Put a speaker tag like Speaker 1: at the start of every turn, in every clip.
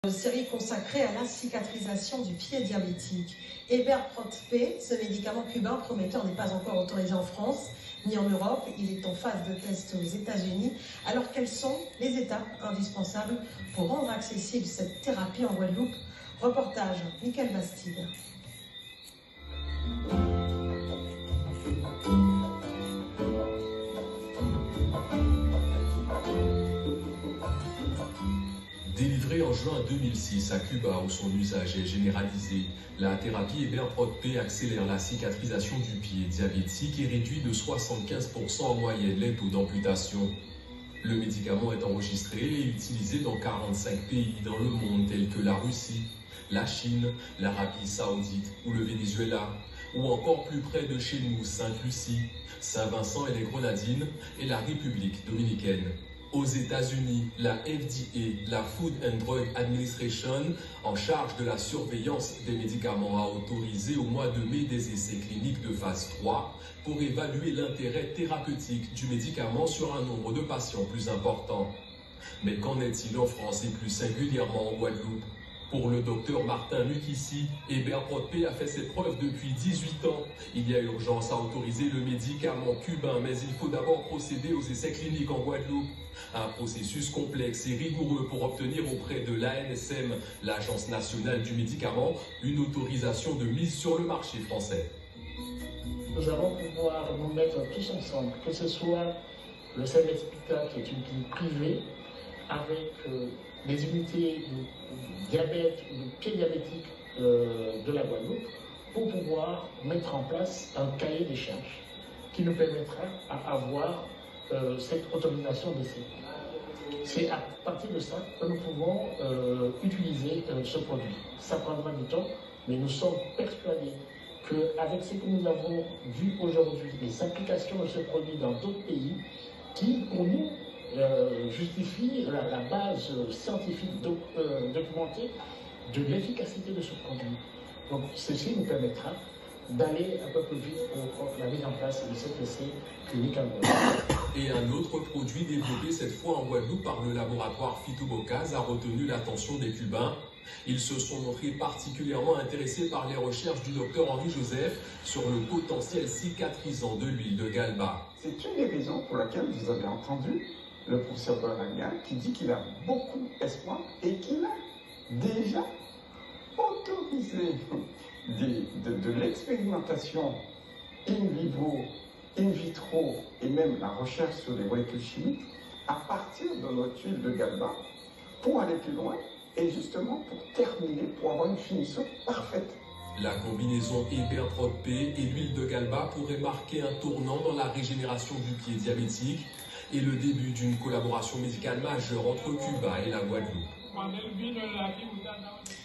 Speaker 1: Une série consacrée à la cicatrisation du pied diabétique. Eberprot P, ce médicament cubain prometteur n'est pas encore autorisé en France ni en Europe. Il est en phase de test aux États-Unis. Alors quelles sont les étapes indispensables pour rendre accessible cette thérapie en Guadeloupe? Reportage Michael Bastide.
Speaker 2: Délivrée en juin 2006 à Cuba où son usage est généralisé, la thérapie Eberprot P accélère la cicatrisation du pied diabétique et réduit de 75% en moyenne les taux d'amputation. Le médicament est enregistré et utilisé dans 45 pays dans le monde tels que la Russie, la Chine, l'Arabie Saoudite ou le Venezuela, ou encore plus près de chez nous Sainte-Lucie, Saint-Vincent et les Grenadines et la République dominicaine. Aux États-Unis, la FDA, la Food and Drug Administration, en charge de la surveillance des médicaments, a autorisé au mois de mai des essais cliniques de phase 3 pour évaluer l'intérêt thérapeutique du médicament sur un nombre de patients plus important. Mais qu'en est-il en France et plus singulièrement en Guadeloupe? Pour le docteur Martin Mukissi, Eberprot P a fait ses preuves depuis 18 ans. Il y a urgence à autoriser le médicament cubain, mais il faut d'abord procéder aux essais cliniques en Guadeloupe. Un processus complexe et rigoureux pour obtenir auprès de l'ANSM, l'Agence nationale du médicament, une autorisation de mise sur le marché français.
Speaker 3: Nous allons pouvoir nous mettre tous ensemble, que ce soit le CMS PITA, qui est une clinique privée, avec les unités de diabète ou de pied diabétique de la Guadeloupe, pour pouvoir mettre en place un cahier des charges qui nous permettra d'avoir cette autorisation d'essai. C'est à partir de ça que nous pouvons utiliser ce produit. Ça prendra du temps, mais nous sommes persuadés qu'avec ce que nous avons vu aujourd'hui, les applications de ce produit dans d'autres pays, qui pour nous justifie la base scientifique documentée de l'efficacité de ce produit. Donc ceci nous permettra d'aller un peu plus vite pour la mise en place de cet essai clinique en Guadeloupe.
Speaker 2: Et un autre produit développé cette fois en Guadeloupe par le laboratoire Phytobocase a retenu l'attention des Cubains. Ils se sont montrés particulièrement intéressés par les recherches du docteur Henri Joseph sur le potentiel cicatrisant de l'huile de Galba.
Speaker 4: C'est une des raisons pour laquelle vous avez entendu le professeur Baraga qui dit qu'il a beaucoup d'espoir et qu'il a déjà autorisé de l'expérimentation in vivo, in vitro et même la recherche sur les molécules chimiques à partir de notre huile de Galba pour aller plus loin et justement pour terminer, pour avoir une finition parfaite.
Speaker 2: La combinaison Eberprot P et l'huile de Galba pourrait marquer un tournant dans la régénération du pied diabétique et le début d'une collaboration médicale majeure entre Cuba et la Guadeloupe.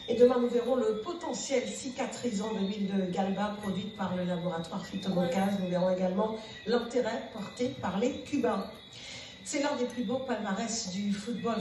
Speaker 1: Et demain, nous verrons le potentiel cicatrisant de l'huile de Galba produite par le laboratoire Phytobocase. Nous verrons également l'intérêt porté par les Cubains. C'est l'un des plus beaux palmarès du football.